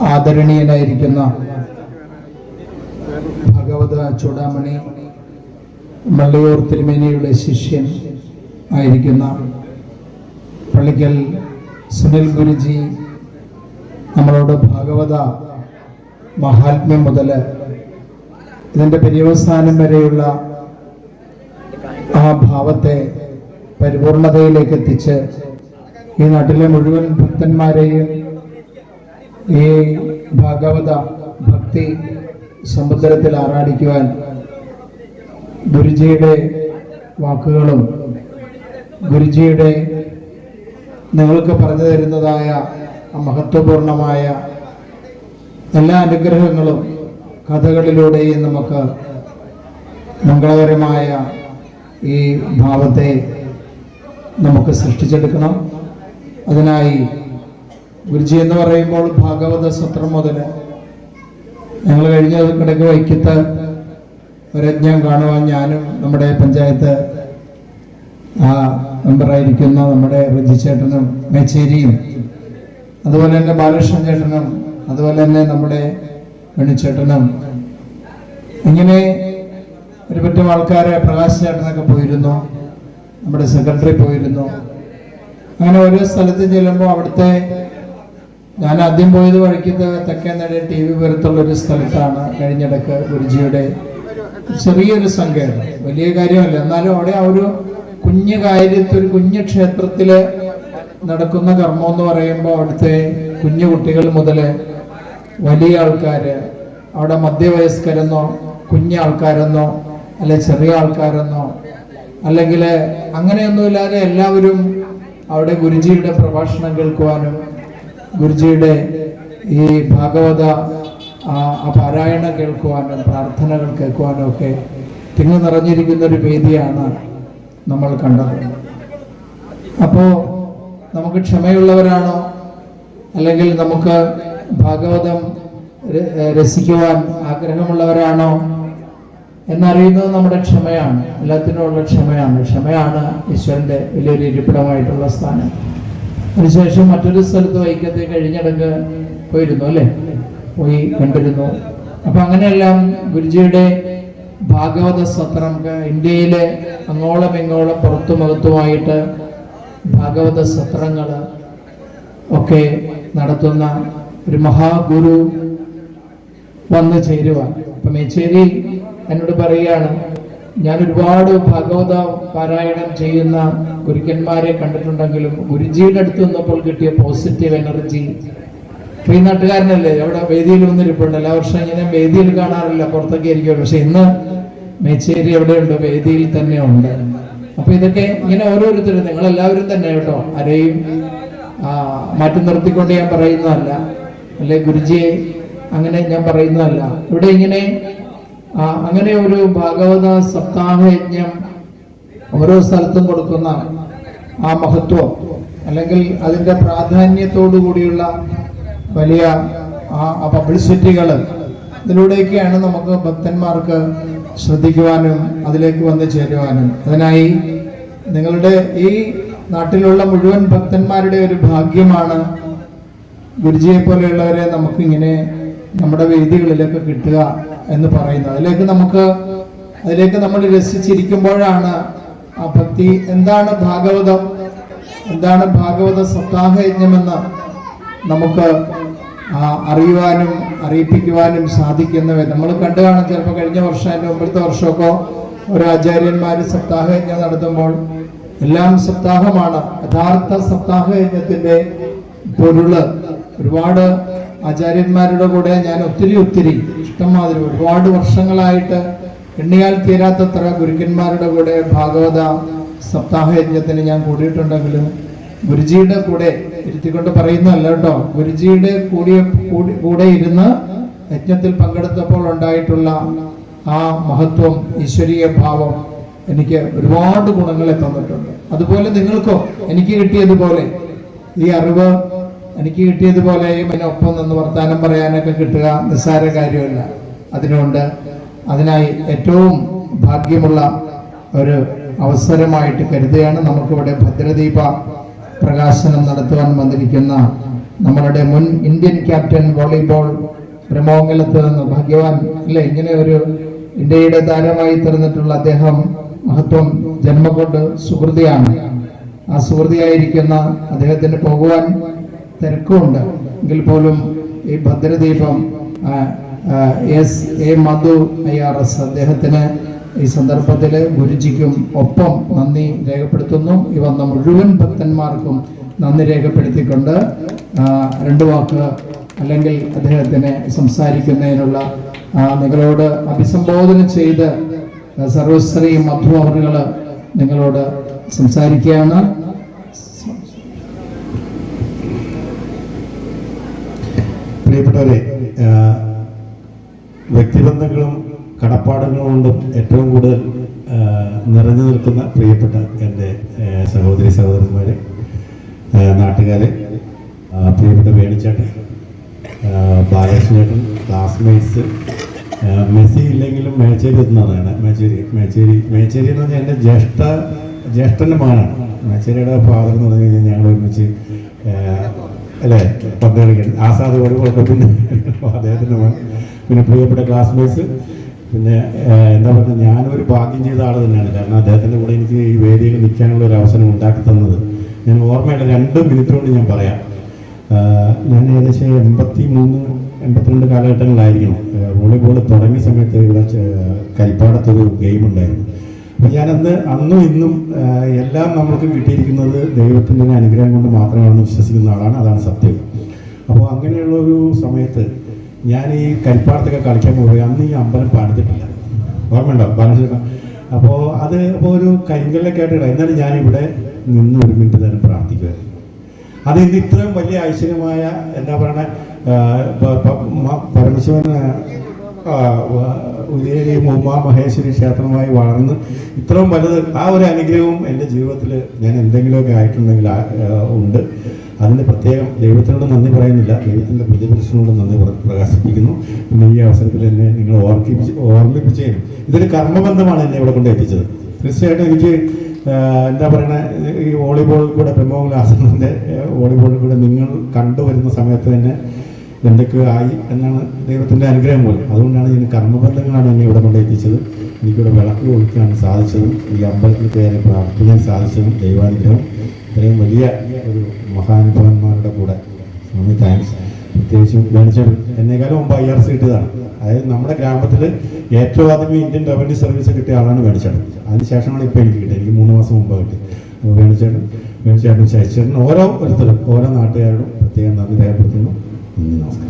ആദരണീയനായിരിക്കുന്ന ഭഗവത ചൂടാമണി മള്ളിയൂർ തിരുമേനിയുടെ ശിഷ്യൻ ആയിരിക്കുന്ന പള്ളിക്കൽ സുനിൽ ഗുരുജി നമ്മളോട് ഭാഗവത മഹാത്മ്യം മുതൽ ഇതിൻ്റെ പര്യവസാനം വരെയുള്ള ആ ഭാവത്തെ പരിപൂർണതയിലേക്ക് എത്തിച്ച് ഈ നാട്ടിലെ മുഴുവൻ ഭക്തന്മാരെയും ഈ ഭാഗവത ഭക്തി സമുദ്രത്തിൽ ആറാടിക്കുവാൻ ഗുരുജിയുടെ വാക്കുകളും ഗുരുജിയുടെ നിങ്ങൾക്ക് പറഞ്ഞു തരുന്നതായ മഹത്വപൂർണമായ എല്ലാ അനുഗ്രഹങ്ങളും കഥകളിലൂടെയും നമുക്ക് മംഗളകരമായ ഈ ഭാവത്തെ നമുക്ക് സൃഷ്ടിച്ചെടുക്കണം. അതിനായി ഗുരുജി എന്ന് പറയുമ്പോൾ ഭാഗവത സത്രം മുതൽ ഞങ്ങൾ കഴിഞ്ഞ കിടക്ക് വൈക്കത്ത് ഒരു യജ്ഞം കാണുവാൻ ഞാനും നമ്മുടെ പഞ്ചായത്ത് മെമ്പറായിരിക്കുന്ന നമ്മുടെ റജിച്ചേട്ടനും മേച്ചേരിയും അതുപോലെ തന്നെ ബാലകൃഷ്ണൻ ചേട്ടനും അതുപോലെ തന്നെ നമ്മുടെ ഗണിച്ചേട്ടനും ഇങ്ങനെ ഒരു പറ്റും ആൾക്കാരെ പ്രകാശ് ചേട്ടനൊക്കെ പോയിരുന്നു, നമ്മുടെ സെക്രട്ടറി പോയിരുന്നു. അങ്ങനെ ഓരോ സ്ഥലത്ത് ചെല്ലുമ്പോൾ അവിടുത്തെ ഞാൻ ആദ്യം പോയത് വഴിക്കത്ത് തെക്കേനട TV പുരത്തുള്ളൊരു സ്ഥലത്താണ്. കഴിഞ്ഞിടക്ക് ഗുരുജിയുടെ ചെറിയൊരു സങ്കേതം, വലിയ കാര്യമല്ല, എന്നാലും അവിടെ ആ ഒരു കുഞ്ഞു കാര്യത്തിൽ ഒരു കുഞ്ഞു ക്ഷേത്രത്തിൽ നടക്കുന്ന കർമ്മം എന്ന് പറയുമ്പോൾ അവിടുത്തെ കുഞ്ഞു കുട്ടികൾ മുതൽ വലിയ ആൾക്കാര്, അവിടെ മധ്യവയസ്കരെന്നോ കുഞ്ഞു ആൾക്കാരെന്നോ അല്ലെ ചെറിയ ആൾക്കാരെന്നോ അല്ലെങ്കിൽ അങ്ങനെയൊന്നുമില്ലാതെ എല്ലാവരും അവിടെ ഗുരുജിയുടെ പ്രഭാഷണം കേൾക്കുവാനും ഗുരുജിയുടെ ഈ ഭാഗവത പാരായണം കേൾക്കുവാനും പ്രാർത്ഥനകൾ കേൾക്കുവാനും ഒക്കെ തിങ്ങി നിറഞ്ഞിരിക്കുന്ന ഒരു വേദിയാണ് നമ്മൾ കണ്ടത്. അപ്പോൾ നമുക്ക് ക്ഷമയുള്ളവരാണോ അല്ലെങ്കിൽ നമുക്ക് ഭാഗവതം രസിക്കുവാൻ ആഗ്രഹമുള്ളവരാണോ എന്നറിയുന്നത് നമ്മുടെ ക്ഷമയാണ്, എല്ലാത്തിനുമുള്ള ക്ഷമയാണ്. ക്ഷമയാണ് ഈശ്വരന്റെ വലിയൊരു ഇരിപ്പിടമായിട്ടുള്ള സ്ഥാനം. അതിനുശേഷം മറ്റൊരു സ്ഥലത്ത് വൈക്കത്തെ കഴിഞ്ഞിടക്ക് പോയിരുന്നു അല്ലേ, പോയി കണ്ടിരുന്നു. അപ്പൊ അങ്ങനെയെല്ലാം ഗുരുജിയുടെ ഭാഗവത സത്രം ഇന്ത്യയിലെ അങ്ങോളം ഇങ്ങോളം പുറത്തും അകത്തുമായിട്ട് ഭാഗവത സത്രങ്ങൾ ഒക്കെ നടത്തുന്ന ഒരു മഹാഗുരു വന്നു ചേരുവാൻ. അപ്പൊ മേച്ചേരി എന്നോട് പറയുകയാണ്, ഞാൻ ഒരുപാട് ഭാഗവത പാരായണം ചെയ്യുന്ന ഗുരുക്കന്മാരെ കണ്ടിട്ടുണ്ടെങ്കിലും ഗുരുജിയുടെ അടുത്ത് നിന്നപ്പോൾ കിട്ടിയ പോസിറ്റീവ് എനർജി. അപ്പൊ ഈ നാട്ടുകാരനല്ലേ, അവിടെ വേദിയിൽ വന്നിരിപ്പുണ്ട്. എല്ലാ വർഷവും ഇങ്ങനെ വേദിയിൽ കാണാറില്ല, പുറത്തൊക്കെ ആയിരിക്കും. പക്ഷെ ഇന്ന് മേച്ചേരി എവിടെയുണ്ട്, വേദിയിൽ തന്നെ ഉണ്ട്. അപ്പൊ ഇതൊക്കെ ഇങ്ങനെ ഓരോരുത്തരും, നിങ്ങളെല്ലാവരും തന്നെ കേട്ടോ, ആരെയും മാറ്റി നിർത്തിക്കൊണ്ട് ഞാൻ പറയുന്നതല്ല, അല്ലെ ഗുരുജിയെ അങ്ങനെ ഞാൻ പറയുന്നതല്ല. ഇവിടെ ഇങ്ങനെ അങ്ങനെ ഒരു ഭാഗവത സപ്താഹ യജ്ഞം ഓരോ സ്ഥലത്തും കൊടുക്കുന്ന ആ മഹത്വം അല്ലെങ്കിൽ അതിൻ്റെ പ്രാധാന്യത്തോടു കൂടിയുള്ള വലിയ ആ പബ്ലിസിറ്റികൾ ഇതിലൂടെയൊക്കെയാണ് നമുക്ക് ഭക്തന്മാർക്ക് ശ്രദ്ധിക്കുവാനും അതിലേക്ക് വന്നു ചേരുവാനും. അതിനായി നിങ്ങളുടെ ഈ നാട്ടിലുള്ള മുഴുവൻ ഭക്തന്മാരുടെ ഒരു ഭാഗ്യമാണ് ഗുരുജിയെ പോലെയുള്ളവരെ നമുക്കിങ്ങനെ നമ്മുടെ വേദികളിലൊക്കെ കിട്ടുക എന്ന് പറയുന്നത്. അതിലേക്ക് നമ്മൾ രസിച്ചിരിക്കുമ്പോഴാണ് ആ ഭക്തി എന്താണ് ഭാഗവതം, എന്താണ് ഭാഗവത സപ്താഹ യജ്ഞമെന്ന് നമുക്ക് അറിയുവാനും അറിയിപ്പിക്കുവാനും സാധിക്കുന്നവ നമ്മൾ കണ്ടു കാണും. ചിലപ്പോൾ കഴിഞ്ഞ വർഷം അതിൻ്റെ മുമ്പത്തെ വർഷമൊക്കെ ഓരോ ആചാര്യന്മാർ സപ്താഹ യജ്ഞം നടത്തുമ്പോൾ എല്ലാം സപ്താഹമാണ്. യഥാർത്ഥ സപ്താഹ യജ്ഞത്തിന്റെ പൊരുള് ഒരുപാട് ആചാര്യന്മാരുടെ കൂടെ ഞാൻ ഒത്തിരി ഇഷ്ടംമാതിരി ഒരുപാട് വർഷങ്ങളായിട്ട് എണ്ണിയാൽ തീരാത്തത്ര ഗുരുക്കന്മാരുടെ കൂടെ ഭാഗവത സപ്താഹ യജ്ഞത്തിന് ഞാൻ കൂടിയിട്ടുണ്ടെങ്കിലും ഗുരുജിയുടെ കൂടെ ഇരുത്തിക്കൊണ്ട് പറയുന്നതല്ല കേട്ടോ, ഗുരുജിയുടെ കൂടെ ഇരുന്ന് യജ്ഞത്തിൽ പങ്കെടുത്തപ്പോൾ ഉണ്ടായിട്ടുള്ള ആ മഹത്വം, ഈശ്വരീയ ഭാവം എനിക്ക് ഒരുപാട് ഗുണങ്ങളെ തന്നിട്ടുണ്ട്. അതുപോലെ നിങ്ങൾക്കോ എനിക്ക് കിട്ടിയതുപോലെ ഈ അറിവ് എനിക്ക് കിട്ടിയതുപോലെ ഇതിനൊപ്പം നിന്ന് വർത്താനം പറയാനൊക്കെ കിട്ടുക നിസ്സാര കാര്യമല്ല. അതിനായി ഏറ്റവും ഭാഗ്യമുള്ള ഒരു അവസരമായിട്ട് കരുതുകയാണ്. നമുക്കിവിടെ ഭദ്രദീപ പ്രകാശനം നടത്തുവാൻ വന്നിരിക്കുന്ന നമ്മളുടെ മുൻ ഇന്ത്യൻ ക്യാപ്റ്റൻ വോളിബോൾ ബ്രഹ്മോങ്ങലത്ത് നിന്ന് ഭാഗ്യവാൻ അല്ലെ, ഇങ്ങനെ ഒരു ഇന്ത്യയുടെ താരമായി തീർന്നിട്ടുള്ള അദ്ദേഹം മഹത്വം ജന്മം കൊണ്ട് സുഹൃതിയാണ്. ആ സുഹൃതിയായിരിക്കുന്ന അദ്ദേഹത്തിന് പോകുവാൻ തിരക്കുണ്ട് എങ്കിൽ പോലും ഈ ഭദ്രദീപം എ മധു IRS അദ്ദേഹത്തിന് ഈ സന്ദർഭത്തിൽ ഗുരുജിക്കും ഒപ്പം നന്ദി രേഖപ്പെടുത്തുന്നു. ഈ വന്ന മുഴുവൻ ഭക്തന്മാർക്കും നന്ദി രേഖപ്പെടുത്തിക്കൊണ്ട് രണ്ട് വാക്ക് അല്ലെങ്കിൽ അദ്ദേഹത്തിന് സംസാരിക്കുന്നതിനുള്ള നിങ്ങളോട് അഭിസംബോധന ചെയ്ത് സർവശ്രീ മധു അവറുകൾ നിങ്ങളോട് സംസാരിക്കുകയാണ്. പ്രിയപ്പെട്ടവരെ, വ്യക്തിബന്ധങ്ങളും കടപ്പാടുകളും കൊണ്ടും ഏറ്റവും കൂടുതൽ നിറഞ്ഞു നിൽക്കുന്ന പ്രിയപ്പെട്ട എൻ്റെ സഹോദരി സഹോദരന്മാരെ, നാട്ടുകാരെ, പ്രിയപ്പെട്ട വേണിച്ചേട്ടൻ, ബാലകൃഷ്ണേട്ടൻ, ക്ലാസ്മേറ്റ്സ്, മെസ്സി ഇല്ലെങ്കിലും മേച്ചേരി എത്തുന്നതാണ്. മേച്ചേരി എന്ന് പറഞ്ഞാൽ എൻ്റെ ജ്യേഷ്ഠൻ്റെ മകനാണ്. മേച്ചേരിയുടെ ഫാദർ എന്ന് പറഞ്ഞു കഴിഞ്ഞാൽ ഞങ്ങൾ ഒരുമിച്ച് അല്ലേ പന്ത് കളിക്കാൻ ആസാദ് വഴിപോട്ട്, പിന്നെ അദ്ദേഹത്തിൻ്റെ മകൻ, പിന്നെ പ്രിയപ്പെട്ട ക്ലാസ്മേറ്റ്സ്, പിന്നെ എന്താ പറയുക, ഞാനൊരു ഭാഗ്യം ചെയ്ത ആൾ തന്നെയാണ്. കാരണം അദ്ദേഹത്തിൻ്റെ കൂടെ എനിക്ക് ഈ വേദിയിൽ നിൽക്കാനുള്ള ഒരു അവസരം ഉണ്ടാക്കി തന്നത് ഞാൻ ഓർമ്മയുള്ള 2 മിനിറ്റ് കൊണ്ട് ഞാൻ പറയാം. ഞാൻ ഏകദേശം 83-82 കാലഘട്ടങ്ങളിലായിരിക്കണം വോളിബോൾ തുടങ്ങിയ സമയത്ത് ഇവിടെ കരിപ്പാടത്തൊരു ഗെയിം ഉണ്ടായിരുന്നു. അപ്പം ഞാനന്ന് അന്നും ഇന്നും എല്ലാം നമ്മൾക്ക് കിട്ടിയിരിക്കുന്നത് ദൈവത്തിൻ്റെ ഒരു അനുഗ്രഹം കൊണ്ട് മാത്രമാണെന്ന് വിശ്വസിക്കുന്ന ആളാണ്. അതാണ് സത്യം. അപ്പോൾ അങ്ങനെയുള്ള ഒരു സമയത്ത് ഞാൻ ഈ കരിപ്പാടത്തൊക്കെ കളിക്കാൻ പോയി. അന്ന് ഈ അമ്പലം പണിതിട്ടില്ല, ഓർമ്മയുണ്ടോ ബാലകൃഷ്ണൻ? അപ്പോൾ ഒരു കരിങ്കല്ലൊക്കെ ആയിട്ട് എന്നാലും ഞാനിവിടെ നിന്ന് 1 മിനിറ്റ് നേരം പ്രാർത്ഥിക്കുമായിരുന്നു. അത് ഇന്ന് ഇത്രയും വലിയ ഐശ്വര്യമായ എന്താ പറയണ പരമശിവൻ ഉദയഗിരി ഉമാ മഹേശ്വരി ക്ഷേത്രമായി വളർന്ന് ഇത്രയും വലുത് ആ ഒരു അനുഗ്രഹവും എൻ്റെ ജീവിതത്തിൽ ഞാൻ എന്തെങ്കിലുമൊക്കെ ആയിട്ടുണ്ടെങ്കിൽ ഉണ്ട്. അതിന് പ്രത്യേകം ദൈവത്തിനോട് നന്ദി പറയുന്നില്ല, ദൈവത്തിൻ്റെ പ്രതിപുരുഷനോട് നന്ദി പ്രകാശിപ്പിക്കുന്നു. പിന്നെ ഈ അവസരത്തിൽ എന്നെ നിങ്ങൾ ഓർമ്മിപ്പിച്ചതിനും ഇതൊരു കർമ്മബന്ധമാണ് എന്നെ ഇവിടെ കൊണ്ട് എത്തിച്ചത്. തീർച്ചയായിട്ടും എനിക്ക് എന്താ പറയണ ഈ വോളിബോളിൽ കൂടെ ബ്രഹ്മോല്ലാസനത്തിൻ്റെ വോളിബോളിൽ കൂടെ നിങ്ങൾ കണ്ടുവരുന്ന സമയത്ത് തന്നെ എന്തൊക്കെയോ ആയി എന്നാണ് ദൈവത്തിൻ്റെ അനുഗ്രഹം പോലും. അതുകൊണ്ടാണ് ഇതിന് കർമ്മബന്ധങ്ങളാണ് എന്നെ ഇവിടെ കൊണ്ട് എത്തിച്ചത്. എനിക്കിവിടെ വിളക്ക് കൊടുക്കാൻ സാധിച്ചതും ഈ അമ്പലത്തിൽ കയറി പ്രാർത്ഥിക്കാൻ സാധിച്ചതും ദൈവാനുഗ്രഹം. ഇത്രയും വലിയ ഒരു മഹാനുഭവന്മാരുടെ കൂടെ സ്വാമി താങ്ക്സ്. പ്രത്യേകിച്ചും വേണിച്ചേട്ടൻ എന്നേക്കാളും മുമ്പ് IRS കിട്ടിയതാണ്. അതായത് നമ്മുടെ ഗ്രാമത്തിൽ ഏറ്റവും ആദ്യമേ ഇന്ത്യൻ റവന്യൂ സർവീസ് കിട്ടിയ ആളാണ് വേണിച്ചേട്ടൻ. അതിനുശേഷമാണ് ഇപ്പോൾ എനിക്ക് കിട്ടിയത്. എനിക്ക് 3 മാസം മുമ്പ് കിട്ടി. അപ്പോൾ വേണിച്ചേട്ടൻ ശശിച്ചേട്ടൻ ഓരോരുത്തരും ഓരോ നാട്ടുകാരോടും പ്രത്യേകം നന്ദി രേഖപ്പെടുത്തുന്നു. നന്ദി, നമസ്കാരം.